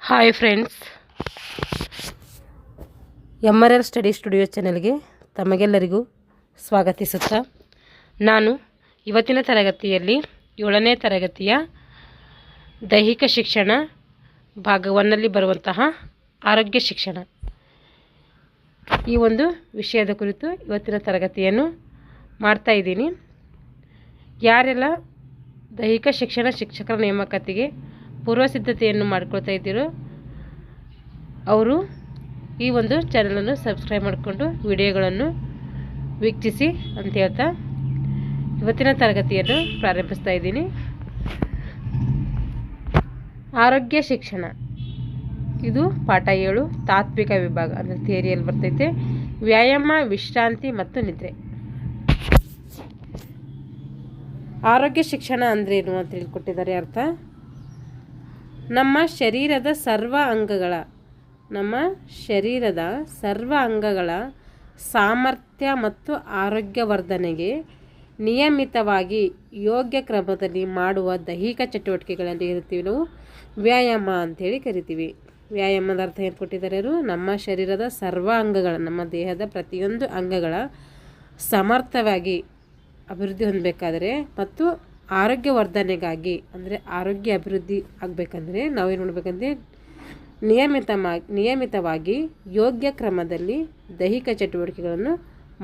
Hi friends, MRL study studio ಚಾನೆಲ್ಗೆ ತಮಗೆಲ್ಲರಿಗೂ ಸ್ವಾಗತಿಸುತ್ತಾ ನಾನು ಇವತ್ತಿನ ತರಗತಿಯಲ್ಲಿ 7ನೇ ತರಗತಿಯ ದೈಹಿಕ ಶಿಕ್ಷಣ ಭಾಗ 1ನಲ್ಲಿ ಬರುವಂತಹ ಆರೋಗ್ಯ ಶಿಕ್ಷಣ ಈ ಒಂದು ವಿಷಯದ ಕುರಿತು ಇವತ್ತಿನ ತರಗತಿಯನ್ನು ಮಾಡ್ತಾ ಇದ್ದೀನಿ. ಯಾರೆಲ್ಲ ದೈಹಿಕ ಶಿಕ್ಷಣ ಶಿಕ್ಷಕರ ನೇಮಕಾತಿಗೆ ಪೂರ್ವ ಸಿದ್ಧತೆಯನ್ನು ಮಾಡಿಕೊಳ್ತಾ ಇದ್ದೀರೋ ಅವರು ಈ ಒಂದು ಚಾನಲನ್ನು ಸಬ್ಸ್ಕ್ರೈಬ್ ಮಾಡಿಕೊಂಡು ವಿಡಿಯೋಗಳನ್ನು ವೀಕ್ಷಿಸಿ ಅಂತ ಹೇಳ್ತಾ ಇವತ್ತಿನ ತರಗತಿಯನ್ನು ಪ್ರಾರಂಭಿಸ್ತಾ ಇದ್ದೀನಿ. ಆರೋಗ್ಯ ಶಿಕ್ಷಣ ಇದು ಪಾಠ 7 ತಾತ್ವಿಕ ವಿಭಾಗ ಅಂದರೆ ಥಿಯರಿಯಲ್ಲಿ ಬರ್ತೈತೆ. ವ್ಯಾಯಾಮ, ವಿಶ್ರಾಂತಿ ಮತ್ತು ನಿದ್ರೆ. ಆರೋಗ್ಯ ಶಿಕ್ಷಣ ಅಂದ್ರೇನು ಅಂತ ಹೇಳಿಕೊಟ್ಟಿದ್ದಾರೆ ಅರ್ಥ. ನಮ್ಮ ಶರೀರದ ಸರ್ವ ಅಂಗಗಳ ಸಾಮರ್ಥ್ಯ ಮತ್ತು ಆರೋಗ್ಯವರ್ಧನೆಗೆ ನಿಯಮಿತವಾಗಿ ಯೋಗ್ಯ ಕ್ರಮದಲ್ಲಿ ಮಾಡುವ ದೈಹಿಕ ಚಟುವಟಿಕೆಗಳಲ್ಲಿ ಇರ್ತೀವಿ ನಾವು ವ್ಯಾಯಾಮ ಅಂಥೇಳಿ ಕರಿತೀವಿ. ವ್ಯಾಯಾಮದ ಅರ್ಥ ಏನು ಕೊಟ್ಟಿದ್ದಾರೆ ಅವರು? ನಮ್ಮ ಶರೀರದ ಸರ್ವ ಅಂಗಗಳ, ನಮ್ಮ ದೇಹದ ಪ್ರತಿಯೊಂದು ಅಂಗಗಳ ಸಮರ್ಥವಾಗಿ ಅಭಿವೃದ್ಧಿ ಹೊಂದಬೇಕಾದರೆ ಮತ್ತು ಆರೋಗ್ಯವರ್ಧನೆಗಾಗಿ ಅಂದರೆ ಆರೋಗ್ಯ ಅಭಿವೃದ್ಧಿ ಆಗಬೇಕಂದ್ರೆ ನಾವೇನು ಮಾಡಬೇಕಂದ್ರೆ ನಿಯಮಿತವಾಗಿ ಯೋಗ್ಯ ಕ್ರಮದಲ್ಲಿ ದೈಹಿಕ ಚಟುವಟಿಕೆಗಳನ್ನು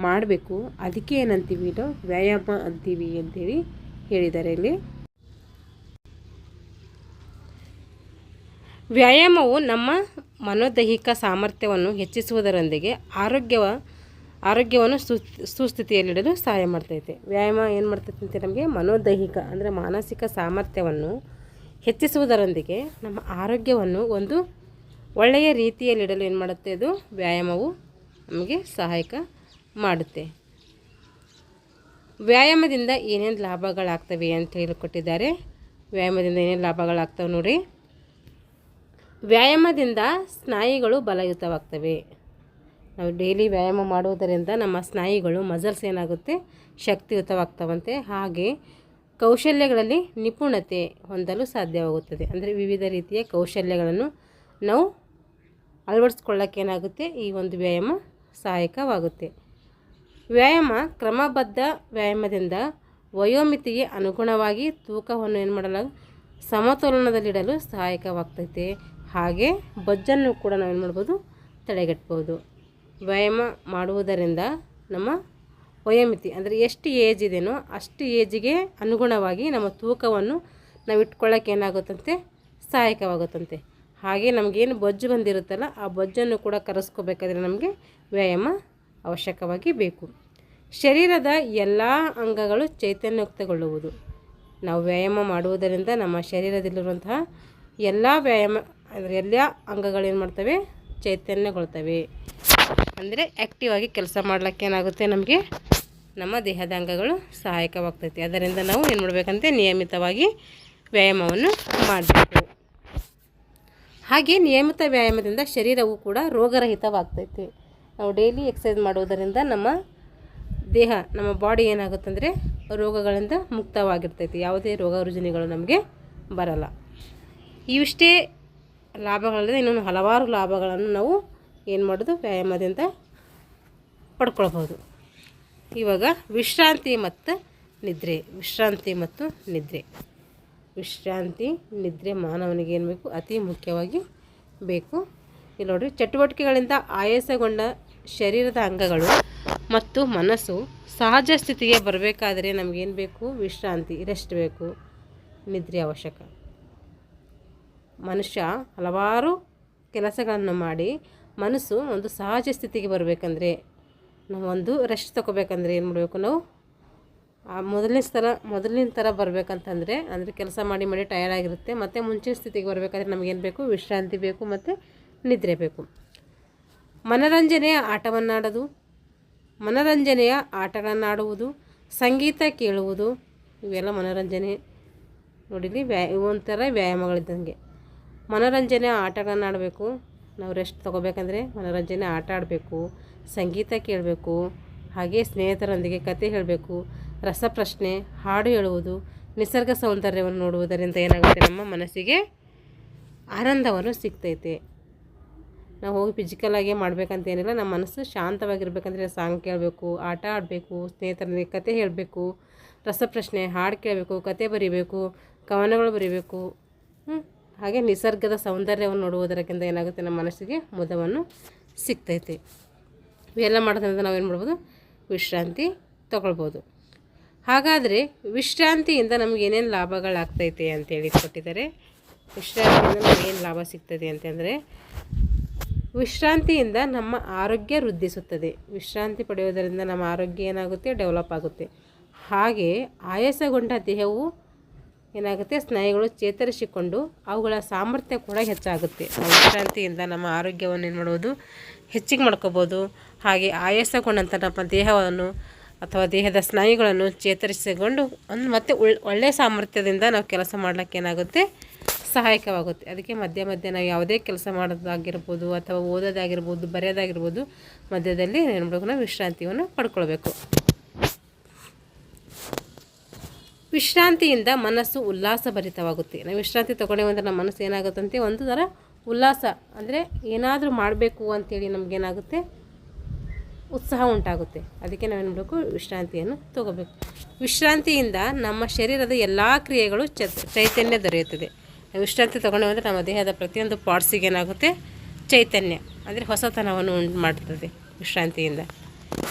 ಮಾಡಬೇಕು. ಅದಕ್ಕೆ ಏನಂತೀವಿ ನಾವು ವ್ಯಾಯಾಮ ಅಂತೀವಿ ಅಂತೇಳಿ ಹೇಳಿದ್ದಾರೆ ಇಲ್ಲಿ. ವ್ಯಾಯಾಮವು ನಮ್ಮ ಮನೋದೈಹಿಕ ಸಾಮರ್ಥ್ಯವನ್ನು ಹೆಚ್ಚಿಸುವುದರೊಂದಿಗೆ ಆರೋಗ್ಯವನ್ನು ಸುಸ್ಥಿತಿಯಲ್ಲಿಡಲು ಸಹಾಯ ಮಾಡ್ತೈತೆ. ವ್ಯಾಯಾಮ ಏನು ಮಾಡ್ತೈತೆ ಅಂತ ನಮಗೆ ಮನೋದೈಹಿಕ ಅಂದರೆ ಮಾನಸಿಕ ಸಾಮರ್ಥ್ಯವನ್ನು ಹೆಚ್ಚಿಸುವುದರೊಂದಿಗೆ ನಮ್ಮ ಆರೋಗ್ಯವನ್ನು ಒಂದು ಒಳ್ಳೆಯ ರೀತಿಯಲ್ಲಿಡಲು ಏನು ಮಾಡುತ್ತೆ? ಅದು ವ್ಯಾಯಾಮವು ನಮಗೆ ಸಹಾಯಕ ಮಾಡುತ್ತೆ. ವ್ಯಾಯಾಮದಿಂದ ಏನೇನು ಲಾಭಗಳಾಗ್ತವೆ ಅಂತ ಹೇಳಿಕೊಟ್ಟಿದ್ದಾರೆ. ವ್ಯಾಯಾಮದಿಂದ ಏನೇನು ಲಾಭಗಳಾಗ್ತವೆ ನೋಡಿ. ವ್ಯಾಯಾಮದಿಂದ ಸ್ನಾಯುಗಳು ಬಲಯುತವಾಗ್ತವೆ. ನಾವು ಡೈಲಿ ವ್ಯಾಯಾಮ ಮಾಡುವುದರಿಂದ ನಮ್ಮ ಸ್ನಾಯುಗಳು ಮಸಲ್ಸ್ ಏನಾಗುತ್ತೆ? ಶಕ್ತಿಯುತವಾಗ್ತವಂತೆ. ಹಾಗೆ ಕೌಶಲ್ಯಗಳಲ್ಲಿ ನಿಪುಣತೆ ಹೊಂದಲು ಸಾಧ್ಯವಾಗುತ್ತದೆ. ಅಂದರೆ ವಿವಿಧ ರೀತಿಯ ಕೌಶಲ್ಯಗಳನ್ನು ನಾವು ಅಳವಡಿಸ್ಕೊಳ್ಳೋಕೆ ಏನಾಗುತ್ತೆ? ಈ ಒಂದು ವ್ಯಾಯಾಮ ಸಹಾಯಕವಾಗುತ್ತೆ. ವ್ಯಾಯಾಮ ಕ್ರಮಬದ್ಧ ವ್ಯಾಯಾಮದಿಂದ ವಯೋಮಿತಿಗೆ ಅನುಗುಣವಾಗಿ ತೂಕವನ್ನು ಏನು ಮಾಡಲು ಸಮತೋಲನದಲ್ಲಿಡಲು ಸಹಾಯಕವಾಗ್ತೈತೆ. ಹಾಗೆ ಬೊಜ್ಜನ್ನು ಕೂಡ ನಾವೇನು ಮಾಡ್ಬೋದು? ತಡೆಗಟ್ಬೋದು. ವ್ಯಾಯಾಮ ಮಾಡುವುದರಿಂದ ನಮ್ಮ ವಯೋಮಿತಿ ಅಂದರೆ ಎಷ್ಟು ಏಜ್ ಇದೆಯೋ ಅಷ್ಟು ಏಜಿಗೆ ಅನುಗುಣವಾಗಿ ನಮ್ಮ ತೂಕವನ್ನು ನಾವು ಇಟ್ಕೊಳ್ಳೋಕೆ ಏನಾಗುತ್ತಂತೆ? ಸಹಾಯಕವಾಗುತ್ತಂತೆ. ಹಾಗೆ ನಮಗೇನು ಬೊಜ್ಜು ಬಂದಿರುತ್ತಲ್ಲ ಆ ಬೊಜ್ಜನ್ನು ಕೂಡ ಕರಗಿಸ್ಕೋಬೇಕಾದ್ರೆ ನಮಗೆ ವ್ಯಾಯಾಮ ಅವಶ್ಯಕವಾಗಿ ಬೇಕು. ಶರೀರದ ಎಲ್ಲ ಅಂಗಗಳು ಚೈತನ್ಯಯುಕ್ತಗೊಳ್ಳುವುದು. ನಾವು ವ್ಯಾಯಾಮ ಮಾಡುವುದರಿಂದ ನಮ್ಮ ಶರೀರದಲ್ಲಿರುವಂತಹ ಎಲ್ಲ ಎಲ್ಲ ಅಂಗಗಳೇನು ಮಾಡ್ತವೆ? ಚೈತನ್ಯಗೊಳ್ತವೆ. ಅಂದರೆ ಆ್ಯಕ್ಟಿವ್ ಆಗಿ ಕೆಲಸ ಮಾಡ್ಲಿಕ್ಕೆ ಏನಾಗುತ್ತೆ? ನಮಗೆ ನಮ್ಮ ದೇಹದ ಅಂಗಗಳು ಸಹಾಯಕವಾಗ್ತೈತೆ. ಅದರಿಂದ ನಾವು ಏನು ಮಾಡಬೇಕಂತೆ? ನಿಯಮಿತವಾಗಿ ವ್ಯಾಯಾಮವನ್ನು ಮಾಡಬೇಕು. ಹಾಗೆ ನಿಯಮಿತ ವ್ಯಾಯಾಮದಿಂದ ಶರೀರವು ಕೂಡ ರೋಗರಹಿತವಾಗ್ತೈತೆ. ನಾವು ಡೈಲಿ ಎಕ್ಸಸೈಸ್ ಮಾಡುವುದರಿಂದ ನಮ್ಮ ದೇಹ, ನಮ್ಮ ಬಾಡಿ ಏನಾಗುತ್ತಂದರೆ ರೋಗಗಳಿಂದ ಮುಕ್ತವಾಗಿರ್ತೈತಿ. ಯಾವುದೇ ರೋಗ ರುಜಿನಗಳು ನಮಗೆ ಬರಲ್ಲ. ಇವಿಷ್ಟೇ ಲಾಭಗಳಲ್ಲದೆ ಇನ್ನೊಂದು ಹಲವಾರು ಲಾಭಗಳನ್ನು ನಾವು ಏನು ಮಾಡೋದು? ವ್ಯಾಯಾಮದಿಂದ ಪಡ್ಕೊಳ್ಬೋದು. ಇವಾಗ ವಿಶ್ರಾಂತಿ ಮತ್ತು ನಿದ್ರೆ ಮಾನವನಿಗೆ ಏನು ಬೇಕು? ಅತಿ ಮುಖ್ಯವಾಗಿ ಬೇಕು. ಇಲ್ಲಿ ನೋಡಿರಿ, ಚಟುವಟಿಕೆಗಳಿಂದ ಆಯಾಸಗೊಂಡ ಶರೀರದ ಅಂಗಗಳು ಮತ್ತು ಮನಸ್ಸು ಸಹಜ ಸ್ಥಿತಿಗೆ ಬರಬೇಕಾದರೆ ನಮಗೇನು ಬೇಕು? ವಿಶ್ರಾಂತಿ, ರೆಸ್ಟ್ ಬೇಕು, ನಿದ್ರೆ ಅವಶ್ಯಕ. ಮನುಷ್ಯ ಹಲವಾರು ಕೆಲಸಗಳನ್ನು ಮಾಡಿ ಮನಸ್ಸು ಒಂದು ಸಹಜ ಸ್ಥಿತಿಗೆ ಬರಬೇಕಂದ್ರೆ ನಾವು ಒಂದು ರೆಸ್ಟ್ ತೊಗೋಬೇಕಂದ್ರೆ ಏನು ಮಾಡಬೇಕು? ನಾವು ಮೊದಲಿನ ಥರ ಬರಬೇಕಂತಂದರೆ ಅಂದರೆ ಕೆಲಸ ಮಾಡಿ ಟಯರ್ಡ್ ಆಗಿರುತ್ತೆ. ಮತ್ತು ಮುಂಚಿನ ಸ್ಥಿತಿಗೆ ಬರಬೇಕಾದ್ರೆ ನಮಗೇನು ಬೇಕು? ವಿಶ್ರಾಂತಿ ಬೇಕು ಮತ್ತು ನಿದ್ರೆ ಬೇಕು. ಮನರಂಜನೆಯ ಆಟಗಳನ್ನಾಡುವುದು, ಸಂಗೀತ ಕೇಳುವುದು ಇವೆಲ್ಲ ಮನೋರಂಜನೆ. ನೋಡಿಲಿ, ಒಂಥರ ವ್ಯಾಯಾಮಗಳಿದ್ದಂಗೆ. ಮನೋರಂಜನೆ ಆಟಗಳನ್ನು ಆಡಬೇಕು. ನಾವು ರೆಸ್ಟ್ ತೊಗೋಬೇಕಂದ್ರೆ ಮನೋರಂಜನೆ ಆಟ ಆಡಬೇಕು, ಸಂಗೀತ ಕೇಳಬೇಕು, ಹಾಗೆ ಸ್ನೇಹಿತರೊಂದಿಗೆ ಕತೆ ಹೇಳಬೇಕು, ರಸಪ್ರಶ್ನೆ, ಹಾಡು ಹೇಳುವುದು, ನಿಸರ್ಗ ಸೌಂದರ್ಯವನ್ನು ನೋಡುವುದರಿಂದ ಏನಾಗುತ್ತೆ? ನಮ್ಮ ಮನಸ್ಸಿಗೆ ಆನಂದವನ್ನು ಸಿಗ್ತೈತೆ. ನಾವು ಹೋಗಿ ಫಿಸಿಕಲಾಗೇ ಮಾಡಬೇಕಂತೇನಿಲ್ಲ. ನಮ್ಮ ಮನಸ್ಸು ಶಾಂತವಾಗಿರ್ಬೇಕಂದ್ರೆ ಸಾಂಗ್ ಕೇಳಬೇಕು, ಆಟ ಆಡಬೇಕು, ಸ್ನೇಹಿತರಿಗೆ ಕತೆ ಹೇಳಬೇಕು, ರಸಪ್ರಶ್ನೆ, ಹಾಡು ಕೇಳಬೇಕು, ಕತೆ ಬರೀಬೇಕು, ಕವನಗಳು ಬರೀಬೇಕು. ಹಾಗೆ ನಿಸರ್ಗದ ಸೌಂದರ್ಯವನ್ನು ನೋಡುವುದಕ್ಕಿಂತ ಏನಾಗುತ್ತೆ, ನಮ್ಮ ಮನಸ್ಸಿಗೆ ಮುದವನ್ನು ಸಿಗ್ತೈತೆ. ಇವೆಲ್ಲ ಮಾಡೋದ್ರಿಂದ ನಾವೇನು ಮಾಡ್ಬೋದು, ವಿಶ್ರಾಂತಿ ತಗೊಳ್ಬೋದು. ಹಾಗಾದರೆ ವಿಶ್ರಾಂತಿಯಿಂದ ನಮ್ಗೆ ಏನೇನು ಲಾಭಗಳಾಗ್ತೈತೆ ಅಂತೇಳಿ ಕೊಟ್ಟಿದ್ದಾರೆ. ವಿಶ್ರಾಂತಿಯಿಂದ ನಮಗೇನು ಲಾಭ ಸಿಗ್ತದೆ ಅಂತಂದರೆ, ವಿಶ್ರಾಂತಿಯಿಂದ ನಮ್ಮ ಆರೋಗ್ಯ ವೃದ್ಧಿಸುತ್ತದೆ. ವಿಶ್ರಾಂತಿ ಪಡೆಯುವುದರಿಂದ ನಮ್ಮ ಆರೋಗ್ಯ ಏನಾಗುತ್ತೆ, ಡೆವಲಪ್ ಆಗುತ್ತೆ. ಹಾಗೆ ಆಯಾಸಗೊಂಡ ದೇಹವು ಏನಾಗುತ್ತೆ, ಸ್ನಾಯುಗಳು ಚೇತರಿಸಿಕೊಂಡು ಅವುಗಳ ಸಾಮರ್ಥ್ಯ ಕೂಡ ಹೆಚ್ಚಾಗುತ್ತೆ. ವಿಶ್ರಾಂತಿಯಿಂದ ನಮ್ಮ ಆರೋಗ್ಯವನ್ನು ಏನು ಮಾಡ್ಬೋದು, ಹೆಚ್ಚಿಗೆ ಮಾಡ್ಕೋಬೋದು. ಹಾಗೆ ಆಯಾಸಗೊಂಡಂಥ ನಮ್ಮ ದೇಹವನ್ನು ಅಥವಾ ದೇಹದ ಸ್ನಾಯುಗಳನ್ನು ಚೇತರಿಸಿಕೊಂಡು ಮತ್ತೆ ಒಳ್ಳೆಯ ಸಾಮರ್ಥ್ಯದಿಂದ ನಾವು ಕೆಲಸ ಮಾಡ್ಲಿಕ್ಕೆ ಏನಾಗುತ್ತೆ, ಸಹಾಯಕವಾಗುತ್ತೆ. ಅದಕ್ಕೆ ಮಧ್ಯೆ ಮಧ್ಯೆ ನಾವು ಯಾವುದೇ ಕೆಲಸ ಮಾಡೋದಾಗಿರ್ಬೋದು ಅಥವಾ ಓದೋದಾಗಿರ್ಬೋದು, ಬರೆಯೋದಾಗಿರ್ಬೋದು, ಮಧ್ಯದಲ್ಲಿ ಏನು ಮಾಡಬೇಕು, ನಾವು ವಿಶ್ರಾಂತಿಯನ್ನು ಪಡ್ಕೊಳ್ಬೇಕು. ವಿಶ್ರಾಂತಿಯಿಂದ ಮನಸ್ಸು ಉಲ್ಲಾಸಭರಿತವಾಗುತ್ತೆ. ನಾವು ವಿಶ್ರಾಂತಿ ತೊಗೊಂಡೇವೆ ಅಂದರೆ ನಮ್ಮ ಮನಸ್ಸು ಏನಾಗುತ್ತಂತೆ, ಒಂದು ಥರ ಉಲ್ಲಾಸ, ಅಂದರೆ ಏನಾದರೂ ಮಾಡಬೇಕು ಅಂತೇಳಿ ನಮಗೇನಾಗುತ್ತೆ, ಉತ್ಸಾಹ ಉಂಟಾಗುತ್ತೆ. ಅದಕ್ಕೆ ನಾವೇನು ಮಾಡಬೇಕು, ವಿಶ್ರಾಂತಿಯನ್ನು ತಗೋಬೇಕು. ವಿಶ್ರಾಂತಿಯಿಂದ ನಮ್ಮ ಶರೀರದ ಎಲ್ಲ ಕ್ರಿಯೆಗಳು ಚೈತನ್ಯ ದೊರೆಯುತ್ತದೆ. ವಿಶ್ರಾಂತಿ ತೊಗೊಂಡೇವೆ ಅಂದರೆ ನಮ್ಮ ದೇಹದ ಪ್ರತಿಯೊಂದು ಪಾರ್ಟ್ಸಿಗೆ ಏನಾಗುತ್ತೆ, ಚೈತನ್ಯ ಅಂದರೆ ಹೊಸತನವನ್ನು ಉಂಟು ಮಾಡ್ತದೆ. ವಿಶ್ರಾಂತಿಯಿಂದ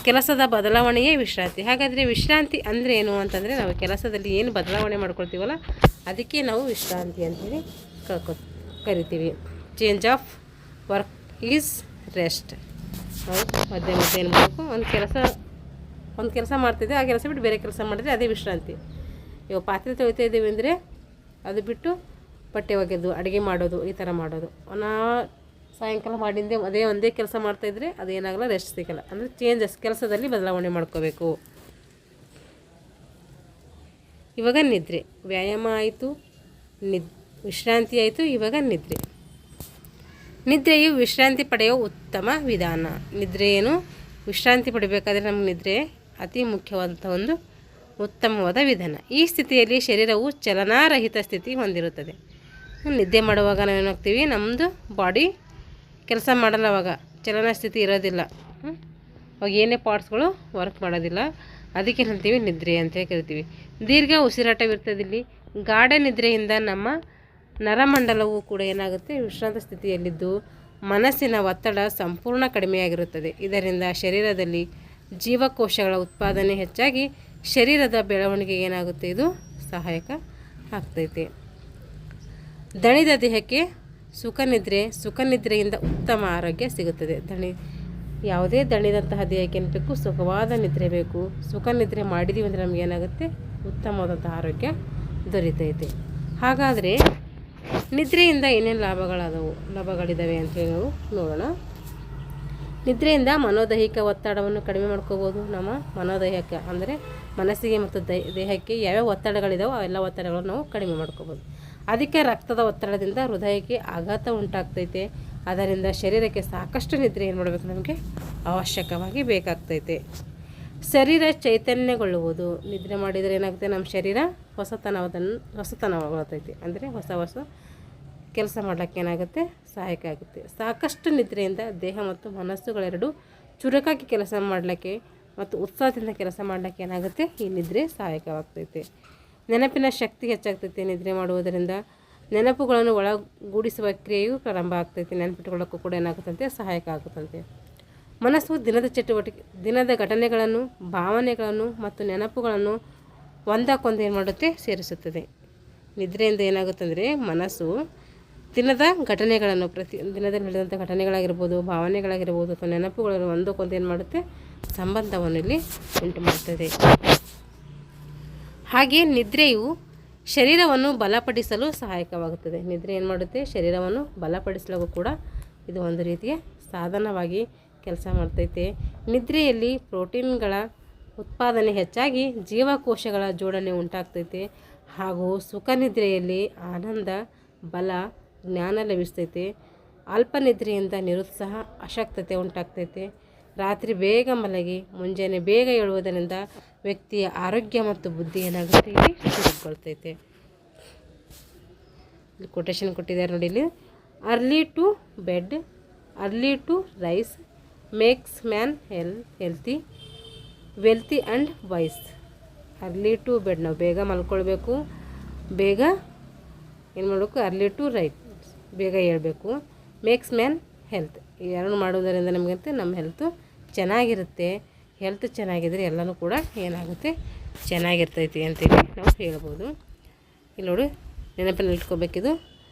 ಕೆಲಸದ ಬದಲಾವಣೆಯೇ ವಿಶ್ರಾಂತಿ. ಹಾಗಾದರೆ ವಿಶ್ರಾಂತಿ ಅಂದರೆ ಏನು ಅಂತಂದರೆ, ನಾವು ಕೆಲಸದಲ್ಲಿ ಏನು ಬದಲಾವಣೆ ಮಾಡ್ಕೊಳ್ತೀವಲ್ಲ ಅದಕ್ಕೆ ನಾವು ವಿಶ್ರಾಂತಿ ಅಂತೇಳಿ ಕರಿತೀವಿ. Change of work is rest. ನಾವು ಮಧ್ಯೆ ಮಧ್ಯೆ ಏನು ಮಾಡಬೇಕು, ಒಂದು ಕೆಲಸ ಮಾಡ್ತಿದ್ದೆ, ಆ ಕೆಲಸ ಬಿಟ್ಟು ಬೇರೆ ಕೆಲಸ ಮಾಡಿದ್ರೆ ಅದೇ ವಿಶ್ರಾಂತಿ. ಇವಾಗ ಪಾತ್ರೆ ತೊಳಿತಾ ಇದ್ದೀವಿ ಅಂದರೆ ಅದು ಬಿಟ್ಟು ಬಟ್ಟೆ ಒಗೆದು ಅಡುಗೆ ಮಾಡೋದು, ಈ ಥರ ಮಾಡೋದು. ಸಾಯಂಕಾಲ ಮಾಡಿಂದೆ ಒಂದೇ ಕೆಲಸ ಮಾಡ್ತಾಯಿದ್ರೆ ಅದೇನಾಗಲ್ಲ, ರೆಸ್ಟ್ ಸಿಗಲ್ಲ. ಅಂದರೆ ಚೇಂಜಸ್, ಕೆಲಸದಲ್ಲಿ ಬದಲಾವಣೆ ಮಾಡ್ಕೋಬೇಕು. ಇವಾಗ ನಿದ್ರೆ, ವ್ಯಾಯಾಮ ಆಯಿತು, ವಿಶ್ರಾಂತಿ ಆಯಿತು, ಇವಾಗ ನಿದ್ರೆ. ನಿದ್ರೆಯು ವಿಶ್ರಾಂತಿ ಪಡೆಯುವ ಉತ್ತಮ ವಿಧಾನ. ನಿದ್ರೆ ಏನು, ವಿಶ್ರಾಂತಿ ಪಡಿಬೇಕಾದ್ರೆ ನಮಗೆ ನಿದ್ರೆ ಅತಿ ಮುಖ್ಯವಾದಂಥ ಒಂದು ಉತ್ತಮವಾದ ವಿಧಾನ. ಈ ಸ್ಥಿತಿಯಲ್ಲಿ ಶರೀರವು ಚಲನಾರಹಿತ ಸ್ಥಿತಿ ಹೊಂದಿರುತ್ತದೆ. ನಿದ್ದೆ ಮಾಡುವಾಗ ನಾವೇನಾಗ್ತೀವಿ, ನಮ್ಮದು ಬಾಡಿ ಕೆಲಸ ಮಾಡಲ್ಲ, ಅವಾಗ ಚಲನ ಸ್ಥಿತಿ ಇರೋದಿಲ್ಲ. ಅವಾಗ ಏನೇ ಪಾರ್ಟ್ಸ್ಗಳು ವರ್ಕ್ ಮಾಡೋದಿಲ್ಲ. ಅದಕ್ಕೆ ಅಂತೀವಿ ನಿದ್ರೆ ಅಂತೇಳಿ ಕರಿತೀವಿ. ದೀರ್ಘ ಉಸಿರಾಟವಿರ್ತದಿಲ್ಲಿ. ಗಾಢ ನಿದ್ರೆಯಿಂದ ನಮ್ಮ ನರಮಂಡಲವು ಕೂಡ ಏನಾಗುತ್ತೆ, ವಿಶ್ರಾಂತ ಸ್ಥಿತಿಯಲ್ಲಿದ್ದು ಮನಸ್ಸಿನ ಒತ್ತಡ ಸಂಪೂರ್ಣ ಕಡಿಮೆಯಾಗಿರುತ್ತದೆ. ಇದರಿಂದ ಶರೀರದಲ್ಲಿ ಜೀವಕೋಶಗಳ ಉತ್ಪಾದನೆ ಹೆಚ್ಚಾಗಿ ಶರೀರದ ಬೆಳವಣಿಗೆಗೆ ಏನಾಗುತ್ತೆ, ಇದು ಸಹಾಯಕ ಆಗ್ತೈತೆ. ದಣಿದ ದೇಹಕ್ಕೆ ಸುಖನಿದ್ರೆಯಿಂದ ಉತ್ತಮ ಆರೋಗ್ಯ ಸಿಗುತ್ತದೆ. ಯಾವುದೇ ದಣಿದಂತಹ ದೇಹಕ್ಕೆ ಏನು ಬೇಕು, ಸುಖವಾದ ನಿದ್ರೆ ಬೇಕು. ಸುಖನಿದ್ರೆ ಮಾಡಿದ್ದೀವಿ ಅಂದರೆ ನಮ್ಗೆ ಏನಾಗುತ್ತೆ, ಉತ್ತಮವಾದಂಥ ಆರೋಗ್ಯ ದೊರೀತೈತೆ. ಹಾಗಾದರೆ ನಿದ್ರೆಯಿಂದ ಏನೇನು ಲಾಭಗಳಿದ್ದಾವೆ ಅಂತೇಳಿ ನಾವು ನೋಡೋಣ. ನಿದ್ರೆಯಿಂದ ಮನೋದೈಹಿಕ ಒತ್ತಡವನ್ನು ಕಡಿಮೆ ಮಾಡ್ಕೋಬೋದು. ನಮ್ಮ ಮನೋದೈಹಿಕ ಅಂದರೆ ಮನಸ್ಸಿಗೆ ಮತ್ತು ದೇಹಕ್ಕೆ ಯಾವ್ಯಾವ ಒತ್ತಡಗಳಿದಾವೋ ಅವೆಲ್ಲ ಒತ್ತಡಗಳನ್ನು ನಾವು ಕಡಿಮೆ ಮಾಡ್ಕೋಬೋದು. ಅಧಿಕ ರಕ್ತದ ಒತ್ತಡದಿಂದ ಹೃದಯಕ್ಕೆ ಆಘಾತ ಉಂಟಾಗ್ತೈತೆ. ಅದರಿಂದ ಶರೀರಕ್ಕೆ ಸಾಕಷ್ಟು ನಿದ್ರೆ ಏನು ಮಾಡಬೇಕು, ನಮಗೆ ಅವಶ್ಯಕವಾಗಿ ಬೇಕಾಗ್ತೈತೆ. ಚೈತನ್ಯಗೊಳ್ಳುವುದು. ನಿದ್ರೆ ಮಾಡಿದರೆ ಏನಾಗುತ್ತೆ, ನಮ್ಮ ಶರೀರ ಹೊಸತನವಾಗತೈತೆ. ಅಂದರೆ ಹೊಸ ಕೆಲಸ ಮಾಡಲಿಕ್ಕೆ ಏನಾಗುತ್ತೆ, ಸಹಾಯಕ ಆಗುತ್ತೆ. ಸಾಕಷ್ಟು ನಿದ್ರೆಯಿಂದ ದೇಹ ಮತ್ತು ಮನಸ್ಸುಗಳೆರಡು ಚುರುಕಾಗಿ ಕೆಲಸ ಮಾಡಲಿಕ್ಕೆ ಮತ್ತು ಉತ್ಸಾಹದಿಂದ ಕೆಲಸ ಮಾಡಲಿಕ್ಕೆ ಏನಾಗುತ್ತೆ, ಈ ನಿದ್ರೆ ಸಹಾಯಕವಾಗ್ತೈತೆ. ನೆನಪಿನ ಶಕ್ತಿ ಹೆಚ್ಚಾಗ್ತೈತೆ. ನಿದ್ರೆ ಮಾಡುವುದರಿಂದ ನೆನಪುಗಳನ್ನು ಒಳಗೂಡಿಸುವ ಕ್ರಿಯೆಯು ಪ್ರಾರಂಭ ಆಗ್ತೈತೆ. ನೆನಪಿಟ್ಕೊಳ್ಳೋಕ್ಕೂ ಕೂಡ ಏನಾಗುತ್ತಂತೆ, ಸಹಾಯಕ ಆಗುತ್ತಂತೆ. ಮನಸ್ಸು ದಿನದ ಘಟನೆಗಳನ್ನು, ಭಾವನೆಗಳನ್ನು ಮತ್ತು ನೆನಪುಗಳನ್ನು ಒಂದಕ್ಕೊಂದು ಏನು ಮಾಡುತ್ತೆ, ಸೇರಿಸುತ್ತದೆ. ನಿದ್ರೆಯಿಂದ ಏನಾಗುತ್ತಂದರೆ ಮನಸ್ಸು ದಿನದ ಘಟನೆಗಳನ್ನು, ದಿನದಲ್ಲಿ ನಡೆದಂಥ ಘಟನೆಗಳಾಗಿರ್ಬೋದು, ಭಾವನೆಗಳಾಗಿರ್ಬೋದು ಅಥವಾ ನೆನಪುಗಳನ್ನು ಒಂದಕ್ಕೊಂದು ಏನು ಮಾಡುತ್ತೆ, ಸಂಬಂಧವನ್ನು ಇಲ್ಲಿ ಉಂಟು ಮಾಡ್ತದೆ. ಹಾಗೆ ನಿದ್ರೆಯು ಶರೀರವನ್ನು ಬಲಪಡಿಸಲು ಸಹಾಯಕವಾಗುತ್ತದೆ. ನಿದ್ರೆ ಏನು ಮಾಡುತ್ತೆ, ಶರೀರವನ್ನು ಬಲಪಡಿಸಲು ಕೂಡ ಇದು ಒಂದು ರೀತಿಯ ಸಾಧನವಾಗಿ ಕೆಲಸ ಮಾಡ್ತೈತೆ. ನಿದ್ರೆಯಲ್ಲಿ ಪ್ರೋಟೀನ್ಗಳ ಉತ್ಪಾದನೆ ಹೆಚ್ಚಾಗಿ ಜೀವಕೋಶಗಳ ಜೋಡಣೆ ಉಂಟಾಗ್ತೈತೆ. ಹಾಗೂ ಸುಖನಿದ್ರೆಯಲ್ಲಿ ಆನಂದ, ಬಲ, ಜ್ಞಾನ ಲಭಿಸ್ತೈತೆ. ಅಲ್ಪನಿದ್ರೆಯಿಂದ ನಿರುತ್ಸಾಹ, ಅಶಕ್ತತೆ ಉಂಟಾಗ್ತೈತೆ. ರಾತ್ರಿ ಬೇಗ ಮಲಗಿ ಮುಂಜಾನೆ ಬೇಗ ಏಳುವುದರಿಂದ ವ್ಯಕ್ತಿಯ ಆರೋಗ್ಯ ಮತ್ತು ಬುದ್ಧಿ ಏನಾಗುತ್ತೆ, ಇಲ್ಲಿ ಚುರುಕುಗೊಳ್ತೈತೆ. ಇಲ್ಲಿ ಕೊಟೇಶನ್ ಕೊಟ್ಟಿದ್ದಾರೆ ನೋಡಿ. ಇಲ್ಲಿ early to bed, early to rise makes man healthy, wealthy and wise. Early to bed, ನಾವು ಬೇಗ ಮಲ್ಕೊಳ್ಬೇಕು, ಬೇಗ ಏನು ಮಾಡಬೇಕು, ಅರ್ಲಿ ಟು ರೈಟ್, ಬೇಗ ಹೇಳ್ಬೇಕು, ಮೇಕ್ಸ್ ಮ್ಯಾನ್ ಹೆಲ್ತ್. ಈ ಎರಡು ಮಾಡೋದರಿಂದ ನಮಗಂತೆ ನಮ್ಮ ಹೆಲ್ತು ಚೆನ್ನಾಗಿರುತ್ತೆ. ಹೆಲ್ತ್ ಚೆನ್ನಾಗಿದ್ರೆ ಎಲ್ಲನೂ ಕೂಡ ಏನಾಗುತ್ತೆ, ಚೆನ್ನಾಗಿರ್ತೈತಿ ಅಂತೇಳಿ ನಾವು ಹೇಳ್ಬೋದು. ಇಲ್ಲಿ ನೋಡಿ, ನೆನಪಲ್ಲಿ ಇಟ್ಕೋಬೇಕಿದು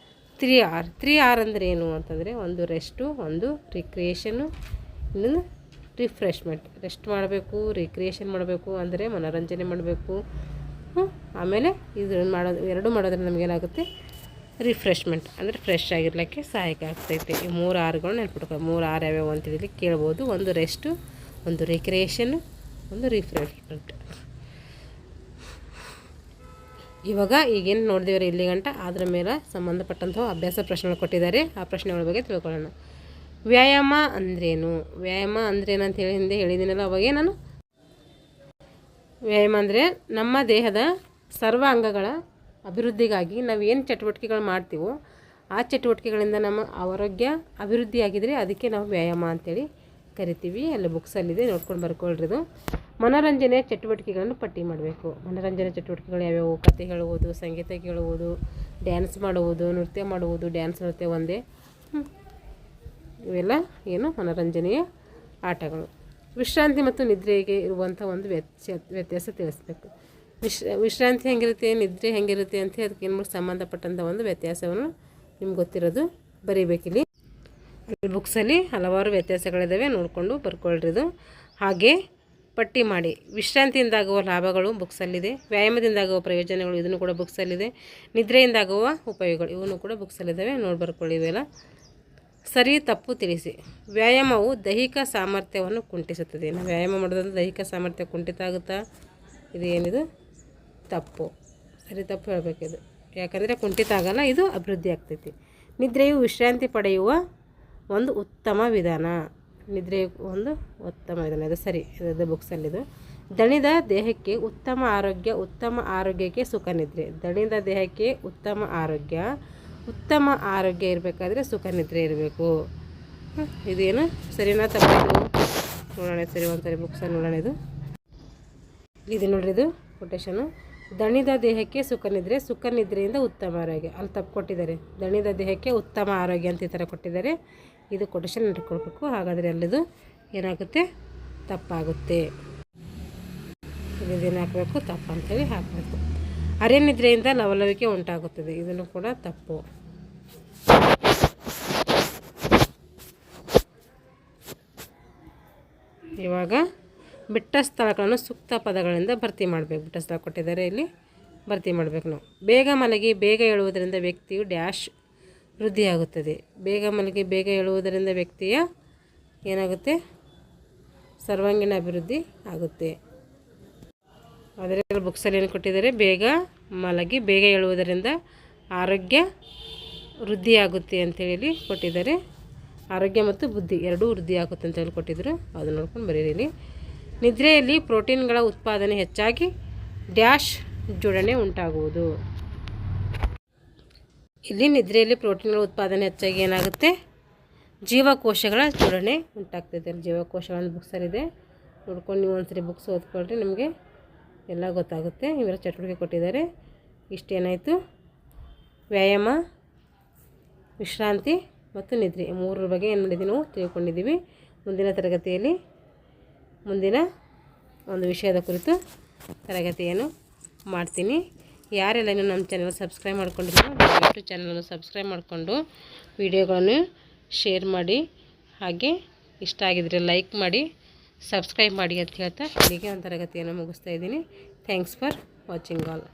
3R. 3R ಅಂದರೆ ಏನು ಅಂತಂದರೆ, ಒಂದು ರೆಸ್ಟು, ಒಂದು ರಿಕ್ರಿಯೇಷನ್ನು, ಇನ್ನೊಂದು ರಿಫ್ರೆಶ್ಮೆಂಟ್. ರೆಸ್ಟ್ ಮಾಡಬೇಕು, ರಿಕ್ರಿಯೇಷನ್ ಮಾಡಬೇಕು ಅಂದರೆ ಮನೋರಂಜನೆ ಮಾಡಬೇಕು. ಆಮೇಲೆ ಇದು ಎರಡು ಮಾಡೋದ್ರಿಂದ ನಮಗೇನಾಗುತ್ತೆ, ರಿಫ್ರೆಶ್ಮೆಂಟ್ ಅಂದರೆ ಫ್ರೆಶ್ ಆಗಿರ್ಲಿಕ್ಕೆ ಸಹಾಯಕ ಆಗ್ತೈತೆ. ಈ 3 Rಗಳು ನೆನ್ಪಿಟ್ಕೊ. 3 R ಯಾವ್ಯಾವ ಅಂತೇಳಿ ಕೇಳ್ಬೋದು. ಒಂದು ರೆಸ್ಟು, ಒಂದು ರಿಕ್ರಿಯೇಷನ್, ಒಂದು ರಿಫ್ರೆಶ್ಮೆಂಟ್. ಇವಾಗ ಈಗೇನು ನೋಡಿದೇವ್ರಿ ಇಲ್ಲಿ ಗಂಟ, ಅದರ ಮೇಲೆ ಸಂಬಂಧಪಟ್ಟಂತಹ ಅಭ್ಯಾಸ ಪ್ರಶ್ನೆಗಳು ಕೊಟ್ಟಿದ್ದಾರೆ. ಆ ಪ್ರಶ್ನೆಗಳ ಬಗ್ಗೆ ತಿಳ್ಕೊಳ್ಳೋಣ. ವ್ಯಾಯಾಮ ಅಂದ್ರೇನು? ವ್ಯಾಯಾಮ ಅಂದ್ರೇನು ಅಂತ ಹೇಳಿ ಹಿಂದೆ ಹೇಳಿದ್ದೀನಲ್ಲ ಅವಾಗೇ ನಾನು. ವ್ಯಾಯಾಮ ಅಂದರೆ ನಮ್ಮ ದೇಹದ ಸರ್ವ ಅಂಗಗಳ ಅಭಿವೃದ್ಧಿಗಾಗಿ ನಾವು ಏನು ಚಟುವಟಿಕೆಗಳು ಮಾಡ್ತೀವೋ ಆ ಚಟುವಟಿಕೆಗಳಿಂದ ನಮ್ಮ ಆರೋಗ್ಯ ಅಭಿವೃದ್ಧಿಯಾಗಿದ್ದರೆ ಅದಕ್ಕೆ ನಾವು ವ್ಯಾಯಾಮ ಅಂತೇಳಿ ಕರಿತೀವಿ. ಅಲ್ಲಿ ಬುಕ್ಸಲ್ಲಿದೆ, ನೋಡ್ಕೊಂಡು ಬರ್ಕೊಳ್ರಿದು. ಮನೋರಂಜನೆ ಚಟುವಟಿಕೆಗಳನ್ನು ಪಟ್ಟಿ ಮಾಡಬೇಕು. ಮನೋರಂಜನೆ ಚಟುವಟಿಕೆಗಳು ಯಾವ್ಯಾವು? ಕತೆ ಹೇಳುವುದು, ಸಂಗೀತ ಕೇಳುವುದು, ಡ್ಯಾನ್ಸ್ ಮಾಡುವುದು, ನೃತ್ಯ ಮಾಡುವುದು. ಡ್ಯಾನ್ಸ್ ನೃತ್ಯ ಒಂದೇ. ಇವೆಲ್ಲ ಏನು ಮನೋರಂಜನೆಯ ಆಟಗಳು. ವಿಶ್ರಾಂತಿ ಮತ್ತು ನಿದ್ರೆಗೆ ಇರುವಂಥ ಒಂದು ವ್ಯತ್ಯಾಸ ತಿಳಿಸ್ಬೇಕು. ವಿಶ್ರಾಂತಿ ಹೆಂಗಿರುತ್ತೆ, ನಿದ್ರೆ ಹೆಂಗಿರುತ್ತೆ ಅಂತ ಅದಕ್ಕೆ ಏನು ಸಂಬಂಧಪಟ್ಟಂಥ ಒಂದು ವ್ಯತ್ಯಾಸವನ್ನು ನಿಮ್ಗೆ ಗೊತ್ತಿರೋದು ಬರೀಬೇಕಿಲ್ಲಿ. ಅಲ್ಲಿ ಬುಕ್ಸಲ್ಲಿ ಹಲವಾರು ವ್ಯತ್ಯಾಸಗಳಿದ್ದಾವೆ, ನೋಡಿಕೊಂಡು ಬರ್ಕೊಳ್ರಿದು. ಹಾಗೆ ಪಟ್ಟಿ ಮಾಡಿ. ವಿಶ್ರಾಂತಿಯಿಂದಾಗುವ ಲಾಭಗಳು ಬುಕ್ಸಲ್ಲಿದೆ, ವ್ಯಾಯಾಮದಿಂದಾಗುವ ಪ್ರಯೋಜನಗಳು ಇದನ್ನು ಕೂಡ ಬುಕ್ಸಲ್ಲಿದೆ, ನಿದ್ರೆಯಿಂದಾಗುವ ಉಪಯೋಗಗಳು ಇವನು ಕೂಡ ಬುಕ್ಸಲ್ಲಿದ್ದಾವೆ, ನೋಡಿ ಬರ್ಕೊಳ್ಳಿ. ಇವೆಲ್ಲ ಸರಿ ತಪ್ಪು ತಿಳಿಸಿ. ವ್ಯಾಯಾಮವು ದೈಹಿಕ ಸಾಮರ್ಥ್ಯವನ್ನು ಕುಂಠಿಸುತ್ತದೆ. ನಾವು ವ್ಯಾಯಾಮ ಮಾಡೋದ್ರಿಂದ ದೈಹಿಕ ಸಾಮರ್ಥ್ಯ ಕುಂಠಿತ ಆಗುತ್ತಾ? ಇದು ಏನಿದು ತಪ್ಪು. ಸರಿ ತಪ್ಪು ಹೇಳಬೇಕಿದು, ಯಾಕಂದರೆ ಕುಂಠಿತ ಆಗಲ್ಲ, ಇದು ಅಭಿವೃದ್ಧಿ ಆಗ್ತೈತಿ. ನಿದ್ರೆಯು ವಿಶ್ರಾಂತಿ ಪಡೆಯುವ ಒಂದು ಉತ್ತಮ ವಿಧಾನ. ನಿದ್ರೆ ಒಂದು ಉತ್ತಮ ವಿಧಾನ, ಇದು ಸರಿ, ಇದು ಬುಕ್ಸಲ್ಲಿದು. ದಣಿದ ದೇಹಕ್ಕೆ ಉತ್ತಮ ಆರೋಗ್ಯ, ಉತ್ತಮ ಆರೋಗ್ಯಕ್ಕೆ ಸುಖ ನಿದ್ರೆ. ದಣಿದ ದೇಹಕ್ಕೆ ಉತ್ತಮ ಆರೋಗ್ಯ ಇರಬೇಕಾದ್ರೆ ಸುಖ ನಿದ್ರೆ ಇರಬೇಕು. ಇದೇನು ಸರಿನಾ ತಪ್ಪಿದು ನೋಡೋಣ. ಸರಿ, ಒಂದ್ಸರಿ ಬುಕ್ಸಲ್ಲಿ ನೋಡೋಣ. ಇದು ನೋಡ್ರಿ, ಇದು ಕೊಟೇಶನು. ದಣಿದ ದೇಹಕ್ಕೆ ಸುಖ ನಿದ್ರೆ, ಸುಖ ನಿದ್ರೆಯಿಂದ ಉತ್ತಮ ಆರೋಗ್ಯ. ಅಲ್ಲಿ ತಪ್ಪು ಕೊಟ್ಟಿದ್ದಾರೆ. ದಣಿದ ದೇಹಕ್ಕೆ ಉತ್ತಮ ಆರೋಗ್ಯ ಅಂತ ಈ ಥರ ಕೊಟ್ಟಿದ್ದಾರೆ. ಇದು ಕೊಟೇಶನ್ ಇಟ್ಕೊಳ್ಬೇಕು. ಹಾಗಾದರೆ ಅಲ್ಲಿದು ಏನಾಗುತ್ತೆ, ತಪ್ಪಾಗುತ್ತೆ. ಇದೇನು ಹಾಕಬೇಕು, ತಪ್ಪು ಅಂಥೇಳಿ ಹಾಕಬೇಕು. ಅರೆನಿದ್ರೆಯಿಂದ ಲವಲವಿಕೆ ಉಂಟಾಗುತ್ತದೆ. ಇದನ್ನು ಕೂಡ ತಪ್ಪು. ಇವಾಗ ಬಿಟ್ಟ ಸ್ಥಳಗಳನ್ನು ಸೂಕ್ತ ಪದಗಳಿಂದ ಭರ್ತಿ ಮಾಡಬೇಕು. ಬಿಟ್ಟ ಸ್ಥಳ ಕೊಟ್ಟಿದ್ದಾರೆ, ಇಲ್ಲಿ ಭರ್ತಿ ಮಾಡಬೇಕು ನಾವು. ಬೇಗ ಮಲಗಿ ಬೇಗ ಏಳುವುದರಿಂದ ವ್ಯಕ್ತಿಯು ಡ್ಯಾಶ್ ವೃದ್ಧಿಯಾಗುತ್ತದೆ. ಬೇಗ ಮಲಗಿ ಬೇಗ ಏಳುವುದರಿಂದ ವ್ಯಕ್ತಿಯ ಏನಾಗುತ್ತೆ, ಸರ್ವಾಂಗೀಣ ಅಭಿವೃದ್ಧಿ ಆಗುತ್ತೆ. ಅದರ ಬುಕ್ಸಲ್ಲಿ ಏನು ಕೊಟ್ಟಿದ್ದಾರೆ, ಬೇಗ ಮಲಗಿ ಬೇಗ ಏಳುವುದರಿಂದ ಆರೋಗ್ಯ ವೃದ್ಧಿಯಾಗುತ್ತೆ ಅಂತೇಳಿ ಕೊಟ್ಟಿದ್ದಾರೆ. ಆರೋಗ್ಯ ಮತ್ತು ಬುದ್ಧಿ ಎರಡೂ ವೃದ್ಧಿ ಆಗುತ್ತೆ ಅಂತೇಳಿ ಕೊಟ್ಟಿದ್ದರು. ಅದನ್ನು ನೋಡ್ಕೊಂಡು ಬರೀರಿ. ನಿದ್ರೆಯಲ್ಲಿ ಪ್ರೋಟೀನ್ಗಳ ಉತ್ಪಾದನೆ ಹೆಚ್ಚಾಗಿ ಡ್ಯಾಶ್ ಜೋಡಣೆ ಉಂಟಾಗುವುದು. ಇಲ್ಲಿ ನಿದ್ರೆಯಲ್ಲಿ ಪ್ರೋಟೀನ್ಗಳ ಉತ್ಪಾದನೆ ಹೆಚ್ಚಾಗಿ ಏನಾಗುತ್ತೆ, ಜೀವಕೋಶಗಳ ಜೋಡಣೆ ಉಂಟಾಗ್ತದೆ. ಅಲ್ಲಿ ಜೀವಕೋಶಗಳ ಬುಕ್ಸಲ್ಲಿದೆ, ನೋಡ್ಕೊಂಡು ನೀವು ಒಂದ್ಸರಿ ಬುಕ್ಸ್ ಓದ್ಕೊಳ್ರಿ, ನಿಮಗೆ ಎಲ್ಲ ಗೊತ್ತಾಗುತ್ತೆ. ಇವೆಲ್ಲ ಚಟುವಟಿಕೆ ಕೊಟ್ಟಿದ್ದಾರೆ. ಇಷ್ಟೇನಾಯಿತು, ವ್ಯಾಯಾಮ, ವಿಶ್ರಾಂತಿ ಮತ್ತು ನಿದ್ರೆ, ಮೂರರ ಬಗ್ಗೆ ಏನು ಮಾಡಿದ್ದೀವಿ ನಾವು ತಿಳ್ಕೊಂಡಿದ್ದೀವಿ. ಮುಂದಿನ ತರಗತಿಯಲ್ಲಿ ಮುಂದಿನ ಒಂದು ವಿಷಯದ ಕುರಿತು ತರಗತಿಯನ್ನು ಮಾಡ್ತೀನಿ. ಯಾರೆಲ್ಲ ಇನ್ನೂ ನಮ್ಮ ಚಾನಲ್ ಸಬ್ಸ್ಕ್ರೈಬ್ ಮಾಡ್ಕೊಂಡಿದ್ದೀರೋ ದಯವಿಟ್ಟು ಚಾನಲನ್ನು ಸಬ್ಸ್ಕ್ರೈಬ್ ಮಾಡಿಕೊಂಡು ವಿಡಿಯೋಗಳನ್ನು ಶೇರ್ ಮಾಡಿ, ಹಾಗೆ ಇಷ್ಟ ಆಗಿದ್ದರೆ ಲೈಕ್ ಮಾಡಿ, ಸಬ್ಸ್ಕ್ರೈಬ್ ಮಾಡಿ ಅಂತ ಹೇಳ್ತಾ ಇಲ್ಲಿಗೆ ಒಂದು ತರಗತಿಯನ್ನು ಮುಗಿಸ್ತಾ ಇದ್ದೀನಿ. Thanks for watching all.